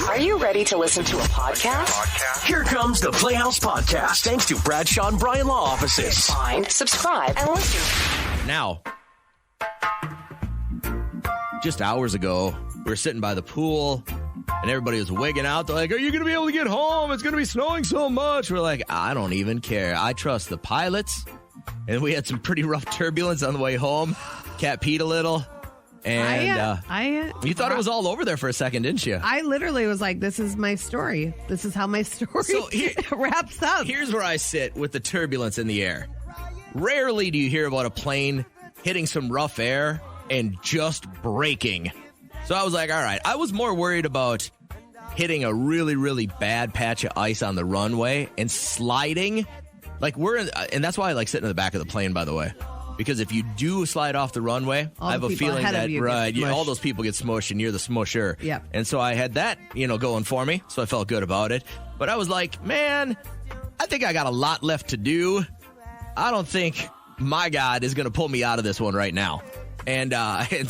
Are you ready to listen to a podcast? Here comes the Playhouse Podcast, thanks to Bradshaw and Bryan Law Offices. Find, subscribe, and listen. Now, just hours ago, we were sitting by the pool, and everybody was wigging out. They're like, are you going to be able to get home? It's going to be snowing so much. We're like, I don't even care. I trust the pilots. And we had some pretty rough turbulence on the way home. Cat peed a little. And you thought it was all over there for a second, didn't you? I literally was like, this is my story. This is how my story wraps up. Here's where I sit with the turbulence in the air. Rarely do you hear about a plane hitting some rough air and just breaking. So I was like, all right. I was more worried about hitting a really, really bad patch of ice on the runway and sliding. And that's why I like sitting in the back of the plane, by the way. Because if you do slide off the runway, I have a feeling that all those people get smushed and you're the smusher. Yep. And so I had that, going for me. So I felt good about it. But I was like, man, I think I got a lot left to do. I don't think my God is going to pull me out of this one right now. And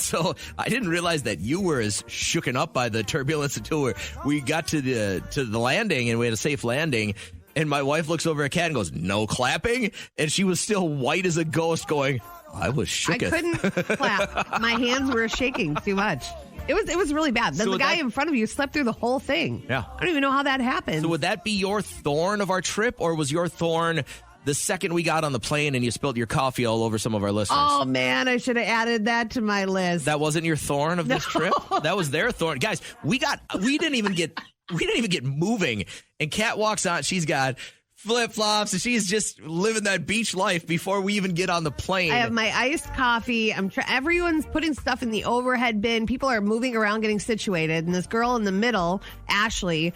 so I didn't realize that you were as shooken up by the turbulence until we got to the landing and we had a safe landing. And my wife looks over at Kat and goes, no clapping? And she was still white as a ghost going, I was shook. I couldn't clap. My hands were shaking too much. It was really bad. Then the guy in front of you slept through the whole thing. Yeah. I don't even know how that happened. So would that be your thorn of our trip, or was your thorn the second we got on the plane and you spilled your coffee all over some of our listeners? Oh, man, I should have added that to my list. That wasn't your thorn of this trip? That was their thorn. Guys, we didn't even get moving. And Kat walks on. She's got flip-flops, and she's just living that beach life before we even get on the plane. I have my iced coffee. Everyone's putting stuff in the overhead bin. People are moving around, getting situated. And this girl in the middle, Ashley,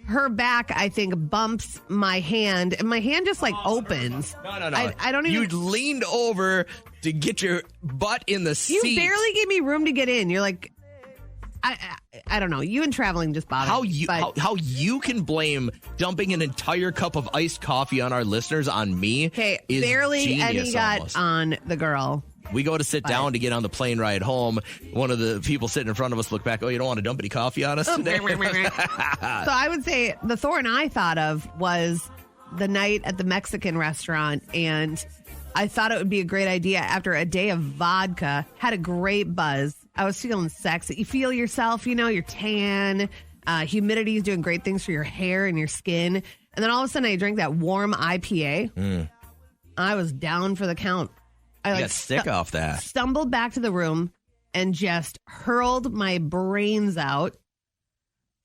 her back, I think, bumps my hand, and my hand just opens. No. I don't even. You leaned over to get your butt in the seat. You barely gave me room to get in. You're like, I don't know. You and traveling just bother me. How you can blame dumping an entire cup of iced coffee on our listeners on me? Okay, is barely any got almost. On the girl. We go to sit down to get on the plane ride home. One of the people sitting in front of us look back. Oh, you don't want to dump any coffee on us today? So I would say the thorn I thought of was the night at the Mexican restaurant, and I thought it would be a great idea after a day of vodka. Had a great buzz. I was feeling sexy. You feel yourself, you're tan. Humidity is doing great things for your hair and your skin. And then all of a sudden I drank that warm IPA. I was down for the count. I got sick off that. Stumbled back to the room and just hurled my brains out.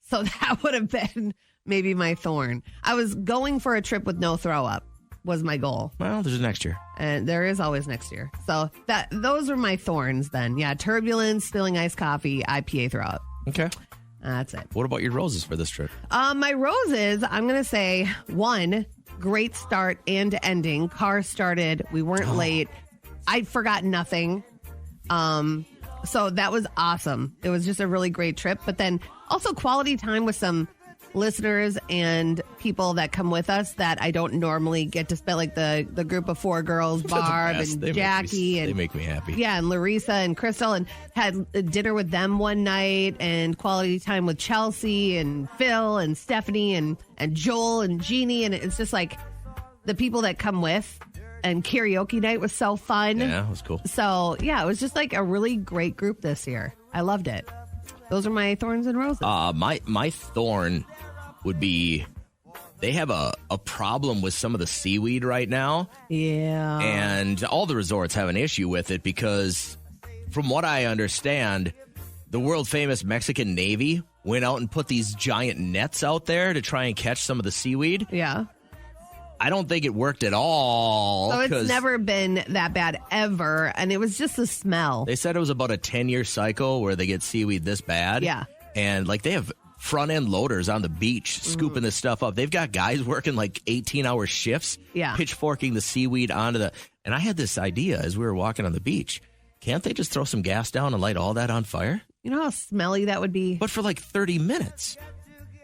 So that would have been maybe my thorn. I was going for a trip with no throw up was my goal. Well, there's next year. And there is always next year. So those are my thorns then. Yeah, turbulence, spilling iced coffee, IPA throw up. Okay. That's it. What about your roses for this trip? My roses, I'm going to say, 1, great start and ending. Car started. We weren't late. I forgot nothing. So that was awesome. It was just a really great trip. But then also quality time with some listeners and people that come with us that I don't normally get to spend, like the group of 4 girls, Barb and Jackie. They make me happy. Yeah, and Larissa and Crystal, and had dinner with them one night, and quality time with Chelsea and Phil and Stephanie and Joel and Jeannie. And it's just like the people that come with. And karaoke night was so fun. Yeah, it was cool. So, yeah, it was just like a really great group this year. I loved it. Those are my thorns and roses. My thorn would be they have a problem with some of the seaweed right now. Yeah. And all the resorts have an issue with it because, from what I understand, the world-famous Mexican Navy went out and put these giant nets out there to try and catch some of the seaweed. Yeah. I don't think it worked at all. So it's never been that bad ever, and it was just the smell. They said it was about a 10-year cycle where they get seaweed this bad. Yeah. And they have front-end loaders on the beach scooping this stuff up. They've got guys working 18-hour shifts, pitchforking the seaweed onto the... And I had this idea as we were walking on the beach. Can't they just throw some gas down and light all that on fire? You know how smelly that would be? But for 30 minutes.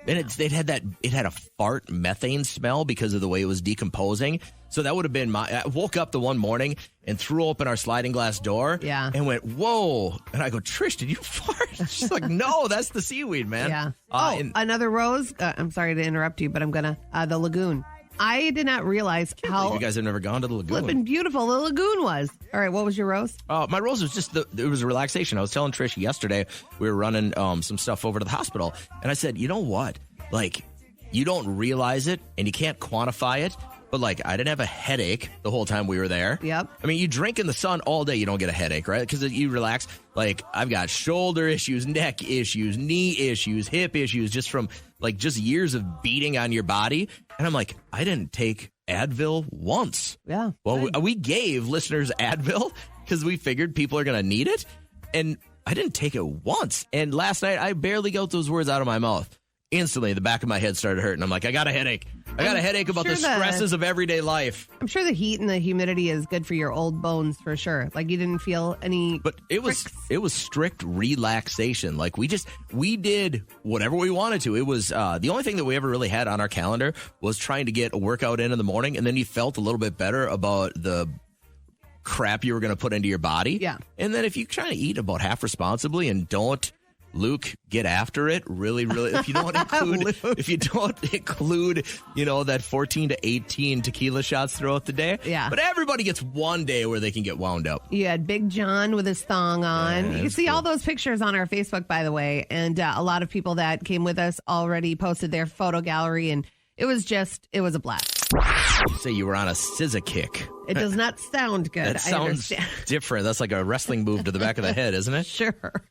And it had a fart methane smell because of the way it was decomposing. So that would have been I woke up the one morning and threw open our sliding glass door and went, whoa. And I go, Trish, did you fart? She's like, no, that's the seaweed, man. Yeah. Another rose. I'm sorry to interrupt you, but I'm going to, the lagoon. I did not realize how you guys have never gone to the lagoon. Flipping beautiful the lagoon was. All right, what was your rose? My rose was just it was a relaxation. I was telling Trish yesterday we were running some stuff over to the hospital, and I said, you know what? Like, you don't realize it, and you can't quantify it. But, like, I didn't have a headache the whole time we were there. Yep. I mean, you drink in the sun all day, you don't get a headache, right? Because you relax. Like, I've got shoulder issues, neck issues, knee issues, hip issues, just from, like, just years of beating on your body. And I'm like, I didn't take Advil once. Yeah. Well, we gave listeners Advil because we figured people are going to need it. And I didn't take it once. And last night, I barely got those words out of my mouth. Instantly, the back of my head started hurting. I'm like, I got a headache. I got a headache about the stresses of everyday life. I'm sure the heat and the humidity is good for your old bones for sure. Like, you didn't feel any. But it was strict relaxation. Like, we did whatever we wanted to. It was the only thing that we ever really had on our calendar was trying to get a workout in the morning, and then you felt a little bit better about the crap you were going to put into your body. Yeah. And then if you try to eat about half responsibly and don't, Luke, get after it. Really, really. If you don't include, that 14 to 18 tequila shots throughout the day. Yeah. But everybody gets one day where they can get wound up. You had Big John with his thong on. You can see all those pictures on our Facebook, by the way. And a lot of people that came with us already posted their photo gallery. And it was a blast. You say you were on a scissor kick. It does not sound good. That sounds different. That's like a wrestling move to the back of the head, isn't it? Sure.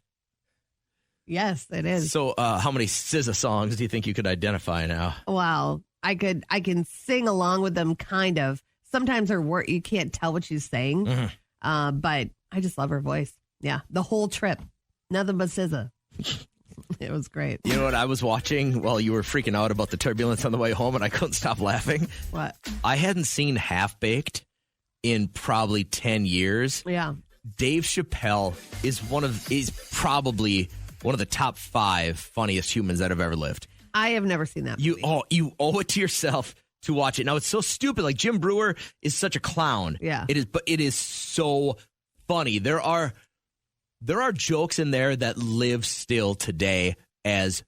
Yes, it is. So how many SZA songs do you think you could identify now? Wow. I can sing along with them, kind of. Sometimes her word, you can't tell what she's saying. Mm-hmm. But I just love her voice. Yeah. The whole trip. Nothing but SZA. It was great. You know what I was watching while you were freaking out about the turbulence on the way home and I couldn't stop laughing? What? I hadn't seen Half Baked in probably 10 years. Yeah. Dave Chappelle is probably one of the top 5 funniest humans that have ever lived. I have never seen that movie. You owe it to yourself to watch it. Now, it's so stupid. Like, Jim Brewer is such a clown. Yeah. It is, but it is so funny. There are jokes in there that live still today as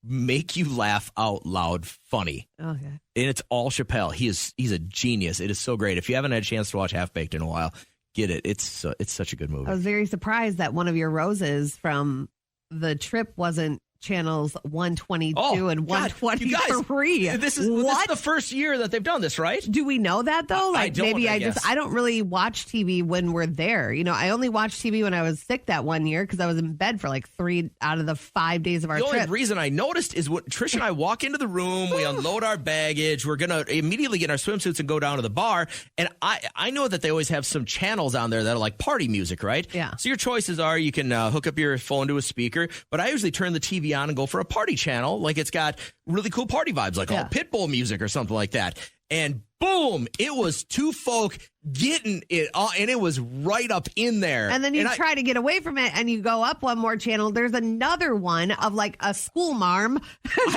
make you laugh out loud funny. Okay. And it's all Chappelle. He's a genius. It is so great. If you haven't had a chance to watch Half Baked in a while, get it. It's such a good movie. I was very surprised that one of your roses from the trip wasn't channels 122 and 123. This is the first year that they've done this, right? Do we know that though? Like, I don't really watch TV when we're there. I only watched TV when I was sick that one year because I was in bed for like 3 out of the 5 days of our trip. The only reason I noticed is when Trish and I walk into the room, we unload our baggage, we're gonna immediately get in our swimsuits and go down to the bar. And I know that they always have some channels on there that are like party music, right? Yeah. So your choices are you can hook up your phone to a speaker, but I usually turn the TV on and go for a party channel, like it's got really cool party vibes, like Pitbull music or something like that. And boom, it was 2 folk getting it all, and it was right up in there. And then you try to get away from it, and you go up one more channel. There's another one of like a school marm.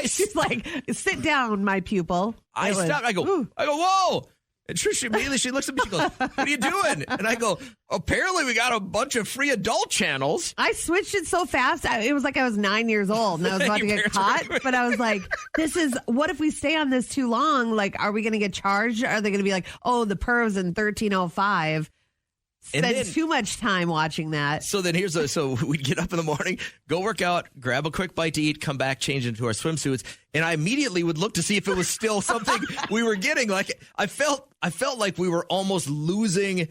She's like, "Sit down, my pupil." I stopped. I go, whoa. And Trish immediately, she looks at me, she goes, "What are you doing?" And I go, "Apparently we got a bunch of free adult channels." I switched it so fast. It was like I was 9 years old and I was about to get caught. But I was like, what if we stay on this too long? Like, are we going to get charged? Are they going to be like, oh, the pervs in 1305 spend too much time watching that? So then so we'd get up in the morning, go work out, grab a quick bite to eat, come back, change into our swimsuits. And I immediately would look to see if it was still something we were getting. Like, I felt like we were almost losing,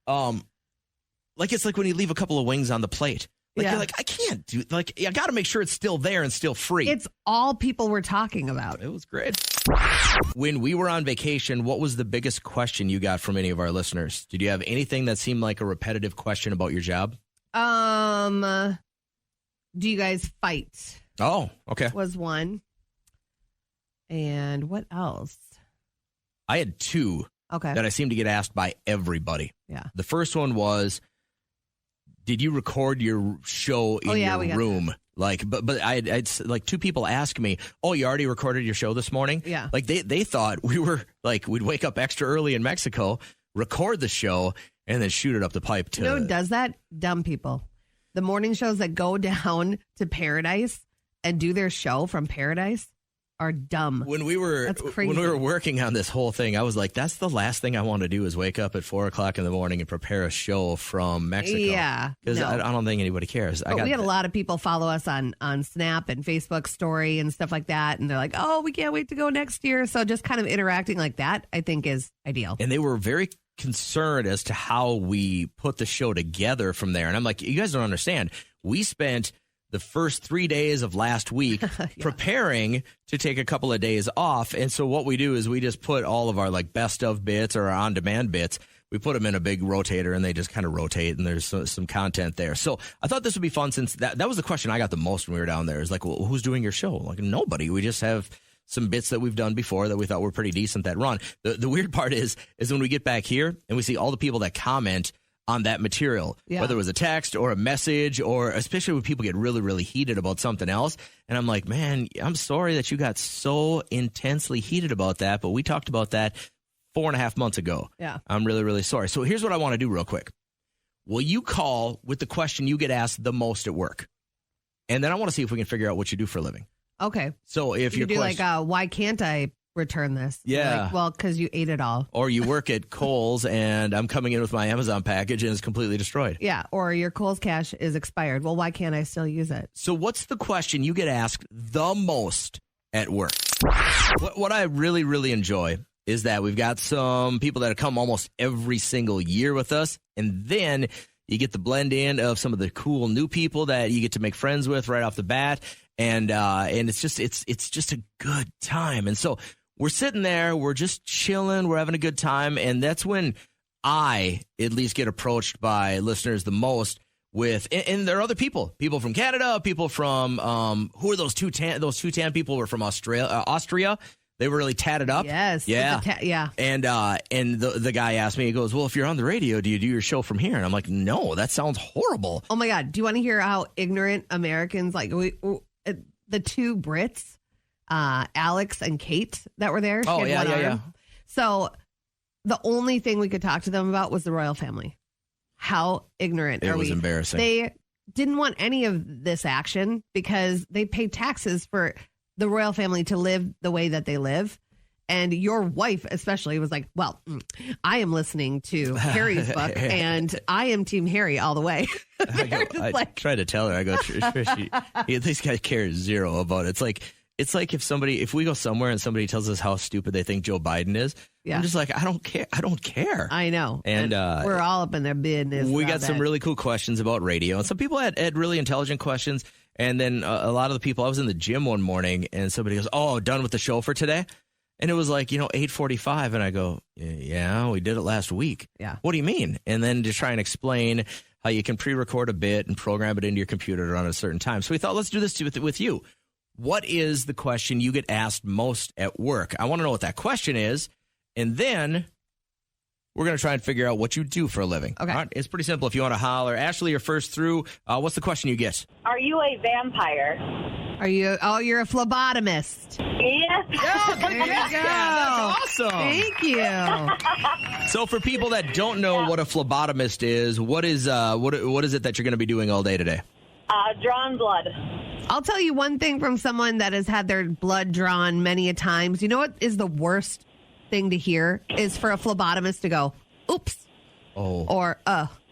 like it's like when you leave a couple of wings on the plate. Like, you're like, I can't do, like, I got to make sure it's still there and still free. It's all people were talking about. It was great. When we were on vacation, what was the biggest question you got from any of our listeners? Did you have anything that seemed like a repetitive question about your job? Do you guys fight? Oh, okay. Was one. And what else? I had 2 that I seemed to get asked by everybody. Yeah. The first one was, did you record your show in your room? Like, but I'd like two people ask me, oh, you already recorded your show this morning? Yeah. Like they thought we were like, we'd wake up extra early in Mexico, record the show, and then shoot it up the pipe to. You know who does that? Dumb people. The morning shows that go down to Paradise and do their show from Paradise are dumb. When we were working on this whole thing, I was like, that's the last thing I want to do is wake up at 4:00 in the morning and prepare a show from Mexico. Yeah. Because I don't think anybody cares. But we had a lot of people follow us on Snap and Facebook story and stuff like that. And they're like, oh, we can't wait to go next year. So just kind of interacting like that, I think, is ideal. And they were very concerned as to how we put the show together from there. And I'm like, you guys don't understand. We spent the first 3 days of last week preparing to take a couple of days off. And so what we do is we just put all of our like best of bits or our on-demand bits, we put them in a big rotator and they just kind of rotate and there's some content there. So I thought this would be fun since that was the question I got the most when we were down there is like, well, who's doing your show? Like nobody. We just have some bits that we've done before that we thought were pretty decent that run. The weird part is when we get back here and we see all the people that comment on that material, whether it was a text or a message, or especially when people get really, really heated about something else. And I'm like, man, I'm sorry that you got so intensely heated about that, but we talked about that 4.5 months ago. Yeah. I'm really, really sorry. So here's what I want to do real quick. Will you call with the question you get asked the most at work? And then I want to see if we can figure out what you do for a living. Okay. So if you your do question, like, why can't I return this? Yeah. Like, well, because you ate it all. Or you work at Kohl's and I'm coming in with my Amazon package and it's completely destroyed. Yeah. Or your Kohl's cash is expired. Well, why can't I still use it? So what's the question you get asked the most at work? What I really, really enjoy is that we've got some people that have come almost every single year with us. And then you get the blend in of some of the cool new people that you get to make friends with right off the bat. And it's just a good time. And so we're sitting there, we're just chilling, we're having a good time, and that's when I at least get approached by listeners the most with, and there are other people from Canada, people from who are those two tan people were from Austria. They were really tatted up. Yes. Yeah. Yeah. And the guy asked me, he goes, well, if you're on the radio, do you do your show from here? And I'm like, no, that sounds horrible. Oh my God. Do you want to hear how ignorant Americans, like the two Brits, Alex and Kate that were there? Oh, yeah. So the only thing we could talk to them about was the royal family. How ignorant are we? It was embarrassing. They didn't want any of this action because they paid taxes for the royal family to live the way that they live. And your wife especially was like, well, I am listening to Harry's book and I am Team Harry all the way. I tried to tell her, I go, these guys care zero about it. It's like if we go somewhere and somebody tells us how stupid they think Joe Biden is, I'm just like, I don't care. I know. And we're all up in their business. We got some really cool questions about radio. And some people had really intelligent questions. And then a lot of the people, I was in the gym one morning and somebody goes, oh, done with the show for today? And it was like, 8:45. And I go, yeah, we did it last week. Yeah. What do you mean? And then to try and explain how you can pre-record a bit and program it into your computer to run at a certain time. So we thought, let's do this with you. What is the question you get asked most at work? I want to know what that question is. And then we're going to try and figure out what you do for a living. Okay. All right? It's pretty simple. If you want to holler, Ashley, you're first through. What's the question you get? Are you a vampire? Are you? Oh, you're a phlebotomist. Yes. There you go. That's awesome. Thank you. So for people that don't know what a phlebotomist is, what is it that you're going to be doing all day today? Drawn blood. I'll tell you one thing from someone that has had their blood drawn many a times. You know what is the worst thing to hear is for a phlebotomist to go, oops. Oh. Or,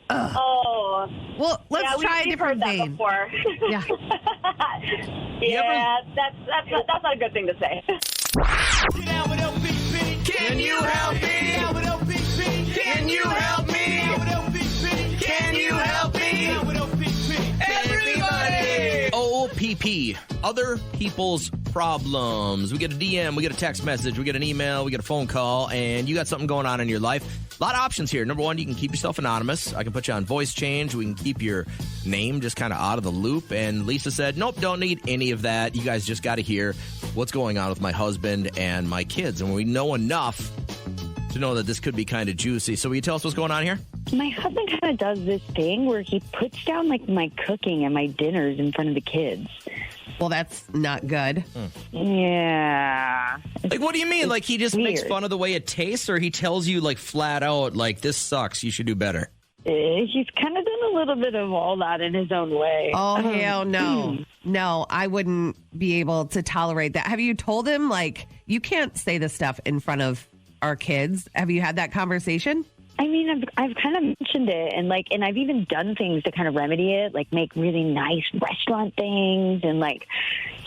Oh. Well, let's try a different vein. Before. Yeah. Yeah, that's not a good thing to say. Can you help me? Can you help me? Can you help me? Everybody! OPP, other people's problems. We get a DM, we get a text message, we get an email, we get a phone call, and you got something going on in your life. A lot of options here. Number one, you can keep yourself anonymous. I can put you on voice change. We can keep your name just kind of out of the loop. And Lisa said, nope, don't need any of that. You guys just got to hear what's going on with my husband and my kids. And we know enough to know that this could be kind of juicy. So will you tell us what's going on here? My husband kind of does this thing where he puts down like my cooking and my dinners in front of the kids. Well, that's not good. Yeah. Like, what do you mean? Like, he just makes weird. fun of the way it tastes, or he tells you, like, flat out, like, this sucks, you should do better? He's kind of done a little bit of all that in his own way. Oh, hell no. No, I wouldn't be able to tolerate that. Have you told him, like, you can't say this stuff in front of our kids? Have you had that conversation? I mean, I've kind of mentioned it, and I've even done things to kind of remedy it, like make really nice restaurant things, and like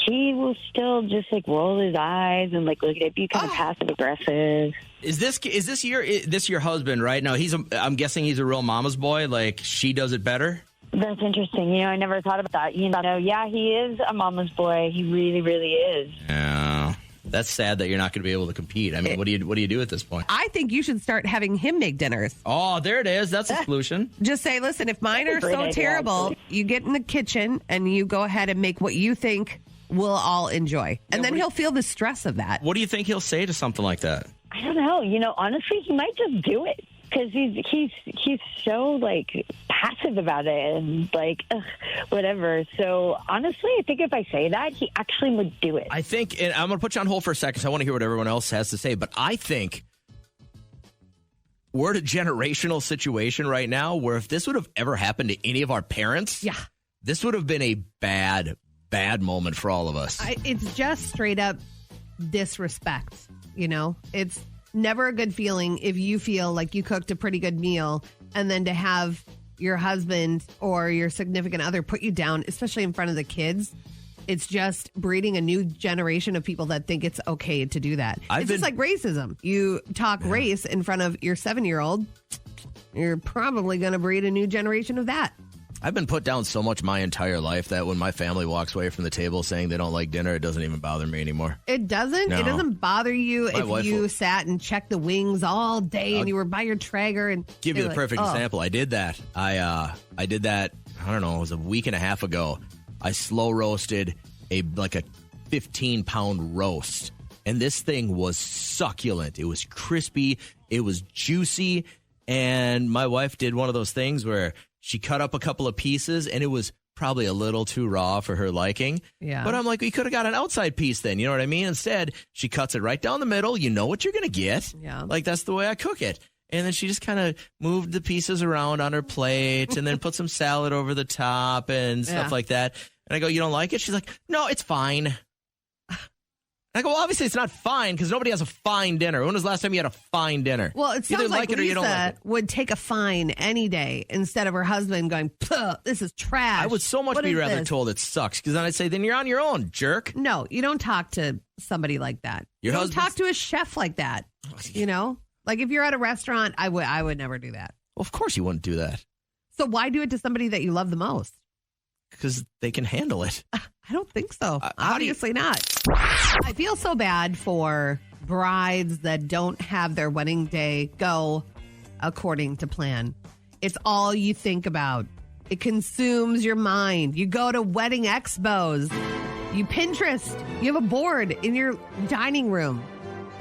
he will still just like roll his eyes and like look at it, be kind of passive aggressive. Is this your husband right now? I'm guessing he's a real mama's boy. Like, she does it better. That's interesting. I never thought about that. Yeah, he is a mama's boy. He really, really is. Yeah. That's sad that you're not going to be able to compete. I mean, what do you do at this point? I think you should start having him make dinners. Oh, there it is. That's a solution. Just say, listen, if mine are That's a great so idea, terrible, actually. you get in the kitchen and you go ahead and make what you think we'll all enjoy. And then he'll feel the stress of that. What do you think he'll say to something like that? I don't know. Honestly, he might just do it because he's so like passive about it and like whatever. So honestly, I think if I say that, he actually would do it. I think, and I'm going to put you on hold for a second, so I want to hear what everyone else has to say. But I think we're at a generational situation right now where if this would have ever happened to any of our parents, this would have been a bad moment for all of us. It's just straight up disrespect. It's never a good feeling if you feel like you cooked a pretty good meal and then to have your husband or your significant other put you down, especially in front of the kids. It's just breeding a new generation of people that think it's okay to do that. It's just like racism. You talk race in front of your 7-year-old, you're probably going to breed a new generation of that. I've been put down so much my entire life that when my family walks away from the table saying they don't like dinner, it doesn't even bother me anymore. It doesn't? No. It doesn't bother you if you sat and checked the wings all day and you were by your Traeger and give you the perfect example. I did that. I did that, I don't know, it was a week and a half ago. I slow roasted a 15-pound roast. And this thing was succulent. It was crispy. It was juicy. And my wife did one of those things where she cut up a couple of pieces, and it was probably a little too raw for her liking. Yeah. But I'm like, we could have got an outside piece then. You know what I mean? Instead, she cuts it right down the middle. You know what you're going to get. Yeah. Like, that's the way I cook it. And then she just kind of moved the pieces around on her plate and then put some salad over the top and stuff like that. And I go, you don't like it? She's like, no, it's fine. I go, well, obviously it's not fine because nobody has a fine dinner. When was the last time you had a fine dinner? Well, it sounds Either like it or you don't like it. would take a fine any day instead of her husband going, this is trash. I would so much be rather told it sucks because then I'd say, then you're on your own, jerk. No, you don't talk to somebody like that. Your you don't husband's- talk to a chef like that. Like if you're at a restaurant, I would never do that. Well, of course you wouldn't do that So why do it to somebody that you love the most? because they can handle it. I don't think so. how do you- Obviously not. I feel so bad for brides that don't have their wedding day go according to plan. It's all you think about. It consumes your mind. You go to wedding expos. You Pinterest. You have a board in your dining room.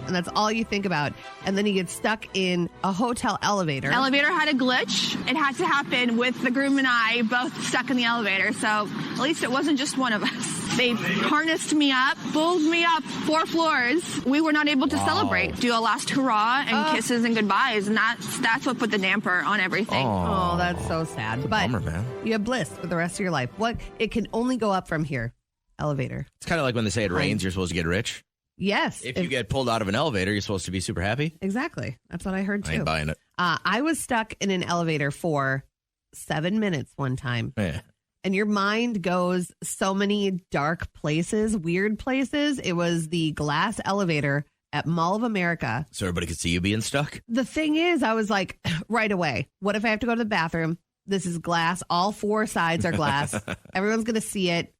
And that's all you think about. And then you get stuck in a hotel elevator. Elevator had a glitch. It had to happen with the groom and I both stuck in the elevator. So at least it wasn't just one of us. They harnessed me up, pulled me up 4 floors. We were not able to celebrate, do a last hurrah and kisses and goodbyes. And that's what put the damper on everything. Oh, that's so sad. But bummer, man. you have bliss for the rest of your life. It can only go up from here. Elevator. It's kind of like when they say it rains, you're supposed to get rich. Yes. If you get pulled out of an elevator, you're supposed to be super happy. Exactly. That's what I heard too. I ain't buying it. I was stuck in an elevator for 7 minutes one time. Yeah. And your mind goes so many dark places, weird places. It was the glass elevator at Mall of America. So everybody could see you being stuck? The thing is, I was like, right away, what if I have to go to the bathroom? This is glass. All 4 sides are glass. Everyone's going to see it.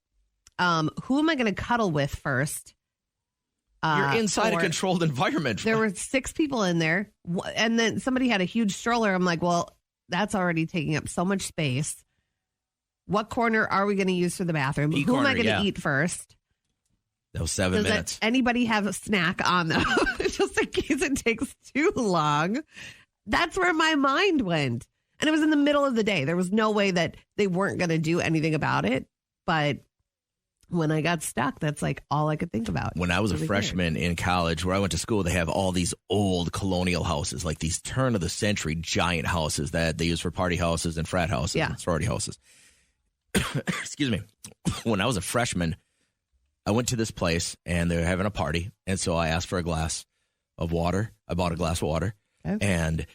Who am I going to cuddle with first? You're inside a controlled environment. There were 6 people in there. And then somebody had a huge stroller. I'm like, well, that's already taking up so much space. What corner are we going to use for the bathroom? Who am I going to eat first? That was 7 minutes. Anybody have a snack on them? Just in case it takes too long. That's where my mind went. And it was in the middle of the day. There was no way that they weren't going to do anything about it. But when I got stuck, that's like all I could think about. When I was a freshman in college, where I went to school, they have all these old colonial houses, like these turn of the century giant houses that they use for party houses and frat houses and sorority houses. Excuse me. When I was a freshman, I went to this place and they were having a party. And so I asked for a glass of water. I bought a glass of water. Okay. And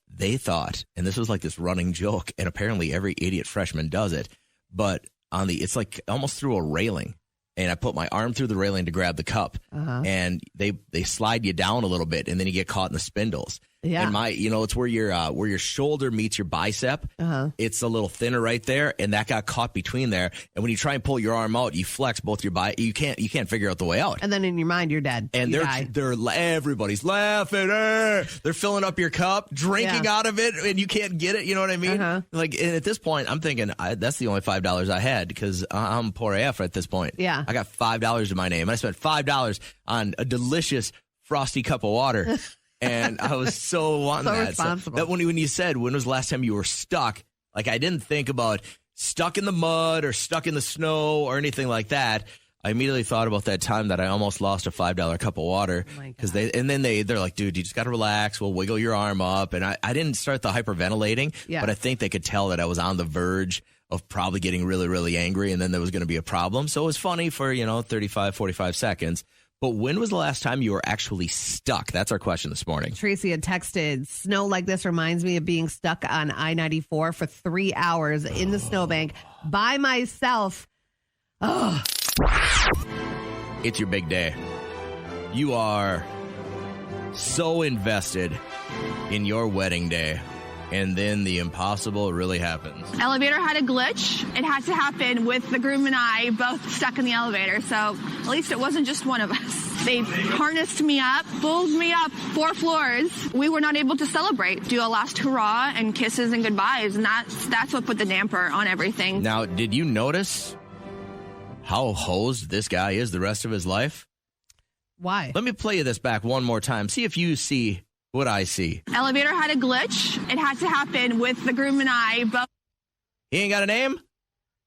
they thought, and this was like this running joke, and apparently every idiot freshman does it, but it's like almost through a railing. And I put my arm through the railing to grab the cup, and they slide you down a little bit, and then you get caught in the spindles. Yeah. And it's where your shoulder meets your bicep. It's a little thinner right there, and that got caught between there. And when you try and pull your arm out, you flex both your you can't figure out the way out. And then in your mind, you're dead. And everybody's laughing. They're filling up your cup, drinking out of it, and you can't get it. You know what I mean? Like, and at this point, I'm thinking that's the only $5 I had because I'm poor AF at this point. Yeah, I got $5 to my name. I spent $5 on a delicious frosty cup of water. And I was so wanting that. Responsible. So that when you said, when was the last time you were stuck? Like, I didn't think about stuck in the mud or stuck in the snow or anything like that. I immediately thought about that time that I almost lost a $5 cup of water. Because they're like, dude, you just got to relax. We'll wiggle your arm up. And I didn't start the hyperventilating, but I think they could tell that I was on the verge of probably getting really, really angry. And then there was going to be a problem. So it was funny for, 35, 45 seconds. But when was the last time you were actually stuck? That's our question this morning. Tracy had texted, snow like this reminds me of being stuck on I-94 for 3 hours in the snowbank by myself. Oh. It's your big day. You are so invested in your wedding day. And then the impossible really happens. Elevator had a glitch. It had to happen with the groom and I both stuck in the elevator. So at least it wasn't just one of us. They harnessed me up, pulled me up 4 floors. We were not able to celebrate, do a last hurrah and kisses and goodbyes. And that's what put the damper on everything. Now, did you notice how hosed this guy is the rest of his life? Why? Let me play you this back one more time. See if you see what I see. Elevator had a glitch. It had to happen with the groom and I both. He ain't got a name?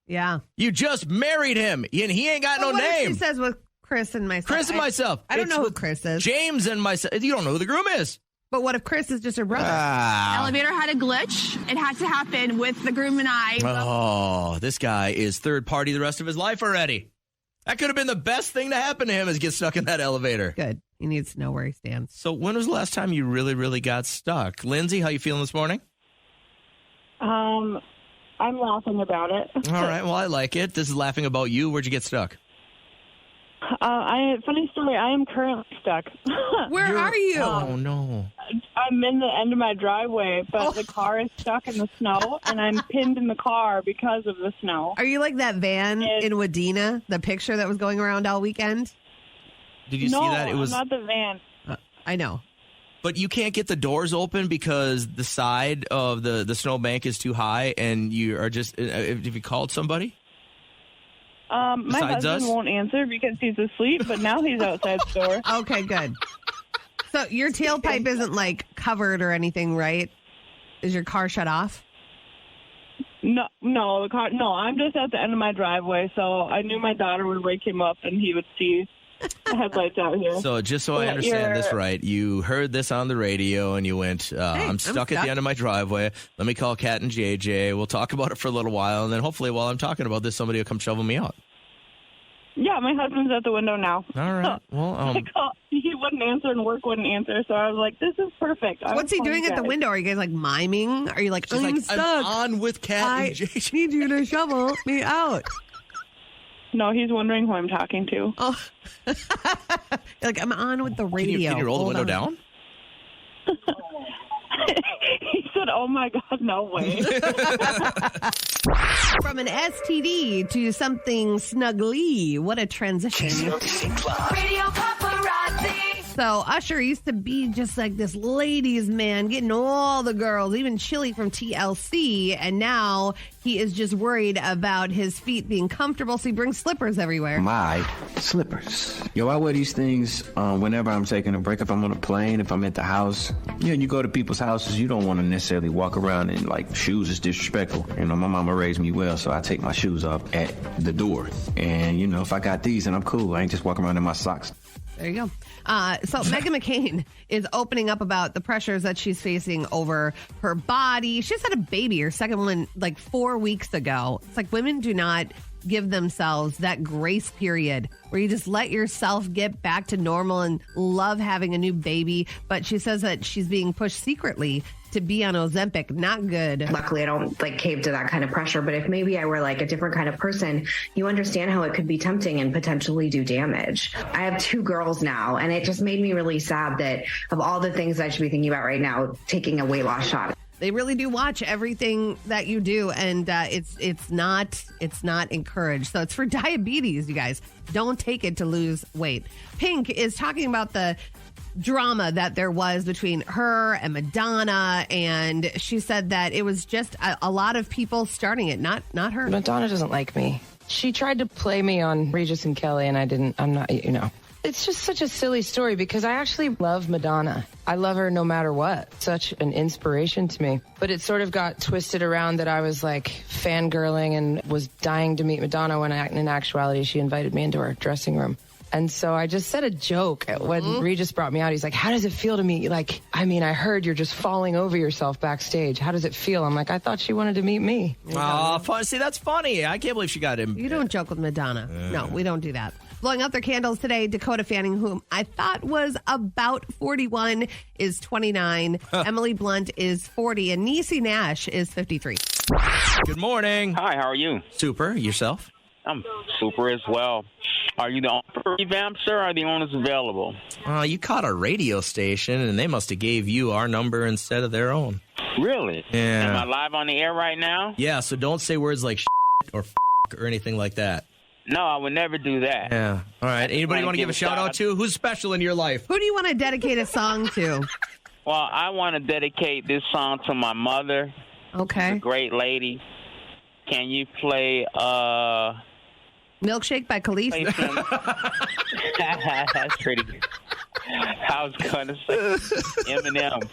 Yeah. You just married him, and he ain't got no name. He says with Chris and myself. Chris and myself. I don't know who Chris is. James and myself. You don't know who the groom is. But what if Chris is just her brother? Elevator had a glitch. It had to happen with the groom and I. Oh, this guy is third party the rest of his life already. That could have been the best thing to happen to him is get stuck in that elevator. Good. He needs to know where he stands. So when was the last time you really, really got stuck? Lindsay, how you feeling this morning? I'm laughing about it. All right. Well, I like it. This is laughing about you. Where'd you get stuck? Funny story. I am currently stuck. Where are you? Oh, no. I'm in the end of my driveway, but the car is stuck in the snow, and I'm pinned in the car because of the snow. Are you like that van in Wadena, the picture that was going around all weekend? Did you see that? It was not the van. I know. But you can't get the doors open because the side of the snowbank is too high, and you are just. Have you called somebody? My husband won't answer because he's asleep, but now he's outside the door. Okay, good. So your tailpipe isn't like covered or anything, right? Is your car shut off? No, the car. No, I'm just at the end of my driveway, so I knew my daughter would wake him up and he would see the headlights out here. So just so I understand this right, you heard this on the radio and you went, hey, I'm stuck at the end of my driveway. Let me call Kat and JJ. We'll talk about it for a little while, and then hopefully while I'm talking about this, somebody will come shovel me out. Yeah, my husband's at the window now. All right. Well, he wouldn't answer and work wouldn't answer, so I was like, this is perfect. What's he doing at the window? Are you guys like miming? Are you like, I'm stuck. I'm on with Kat and JJ. I need you to shovel me out. No, he's wondering who I'm talking to. Oh, like I'm on with the radio. Can you roll the window down? He said, "Oh my God, no way!" From an STD to something snuggly. What a transition! Radio Paparazzi. So Usher used to be just like this ladies' man, getting all the girls, even Chili from TLC. And now he is just worried about his feet being comfortable, so he brings slippers everywhere. My slippers. Yo, I wear these things whenever I'm taking a break. If I'm on a plane, if I'm at the house. You know, you go to people's houses, you don't want to necessarily walk around in, like, shoes is disrespectful. You know, my mama raised me well, so I take my shoes off at the door. And, you know, if I got these, then I'm cool. I ain't just walking around in my socks. There you go. So Meghan McCain is opening up about the pressures that she's facing over her body. She just had a baby, her second one, like 4 weeks ago. It's like women do not give themselves that grace period where you just let yourself get back to normal and love having a new baby. But she says that she's being pushed secretly to be on Ozempic. Not good. Luckily, I don't cave to that kind of pressure. But if maybe I were a different kind of person, you understand how it could be tempting and potentially do damage. I have 2 girls now, and it just made me really sad that of all the things I should be thinking about right now, taking a weight loss shot. They really do watch everything that you do, and it's not encouraged. So it's for diabetes, you guys. Don't take it to lose weight. Pink is talking about the drama that there was between her and Madonna, and she said that it was just a lot of people starting it, not her. Madonna doesn't like me. She tried to play me on Regis and Kelly, and I'm not, you know. It's just such a silly story because I actually love Madonna. I love her no matter what. Such an inspiration to me. But it sort of got twisted around that I was fangirling and was dying to meet Madonna when in actuality she invited me into her dressing room. And so I just said a joke when Regis brought me out. He's like, how does it feel to meet you? I heard you're just falling over yourself backstage. How does it feel? I'm like, I thought she wanted to meet me. Oh, see, that's funny. I can't believe she got him. You don't joke with Madonna. No, we don't do that. Blowing out their candles today, Dakota Fanning, whom I thought was about 41, is 29. Emily Blunt is 40. And Niecy Nash is 53. Good morning. Hi, how are you? Super. Yourself? I'm super as well. Are you the owner for revamp, sir, or are the owners available? You caught a radio station, and they must have gave you our number instead of their own. Really? Yeah. Am I live on the air right now? Yeah, so don't say words like or or anything like that. No, I would never do that. Yeah. All right. Anybody want to give a shout-out to? Who's special in your life? Who do you want to dedicate a song to? Well, I want to dedicate this song to my mother. Okay. She's a great lady. Can you play... Milkshake by Khalif? That's pretty good. I was going to say Eminem.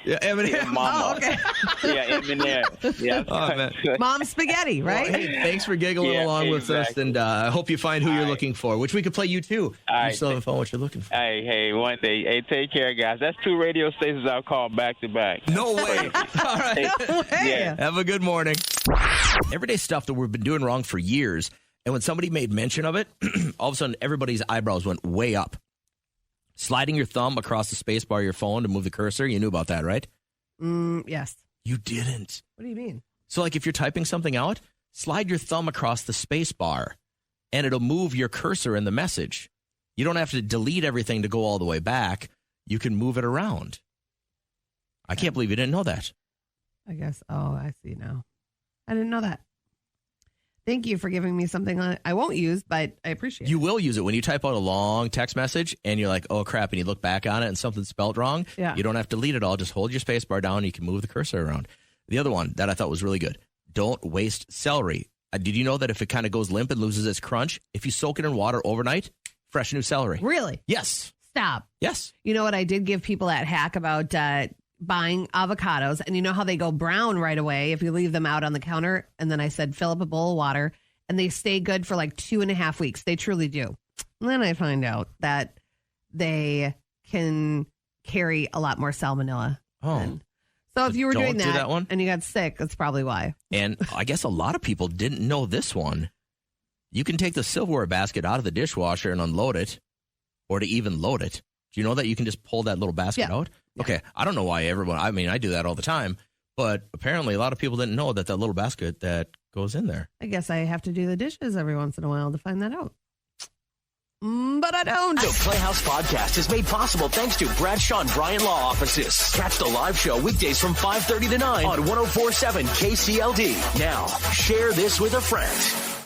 Yeah, Eminem. Yeah, Mama. Oh, okay. Yeah, Eminem. Yeah. Oh, man. Mom spaghetti, right? Well, hey, thanks for giggling along with us, and I hope you find who you're looking for, which we could play you too. You still haven't found what you're looking for. Hey, one day. Hey, take care, guys. That's 2 radio stations I'll call back to back. No way. All right. No way. Yeah. Have a good morning. Everyday stuff that we've been doing wrong for years, and when somebody made mention of it, all of a sudden everybody's eyebrows went way up. Sliding your thumb across the space bar of your phone to move the cursor. You knew about that, right? Yes. You didn't. What do you mean? So, if you're typing something out, slide your thumb across the space bar, and it'll move your cursor in the message. You don't have to delete everything to go all the way back. You can move it around. I can't believe you didn't know that. I guess. Oh, I see now. I didn't know that. Thank you for giving me something I won't use, but I appreciate it. You will use it when you type out a long text message and you're like, oh, crap, and you look back on it and something's spelled wrong. Yeah. You don't have to delete it all. Just hold your space bar down and you can move the cursor around. The other one that I thought was really good, don't waste celery. Did you know that if it kind of goes limp and loses its crunch, if you soak it in water overnight, fresh new celery? Really? Yes. Stop. Yes. You know what? I did give people that hack about buying avocados, and you know how they go brown right away if you leave them out on the counter. And then I said, fill up a bowl of water, and they stay good for 2.5 weeks. They truly do. And then I find out that they can carry a lot more salmonella. Oh. So if you were doing do that one. And you got sick, that's probably why. And I guess a lot of people didn't know this one. You can take the silverware basket out of the dishwasher and unload it, or to even load it. Do you know that you can just pull that little basket out? Okay, I don't know why I do that all the time, but apparently a lot of people didn't know that little basket that goes in there. I guess I have to do the dishes every once in a while to find that out. But I don't. The Playhouse Podcast is made possible thanks to Bradshaw and Bryan Law Offices. Catch the live show weekdays from 5:30 to 9 on 104.7 KCLD. Now, share this with a friend.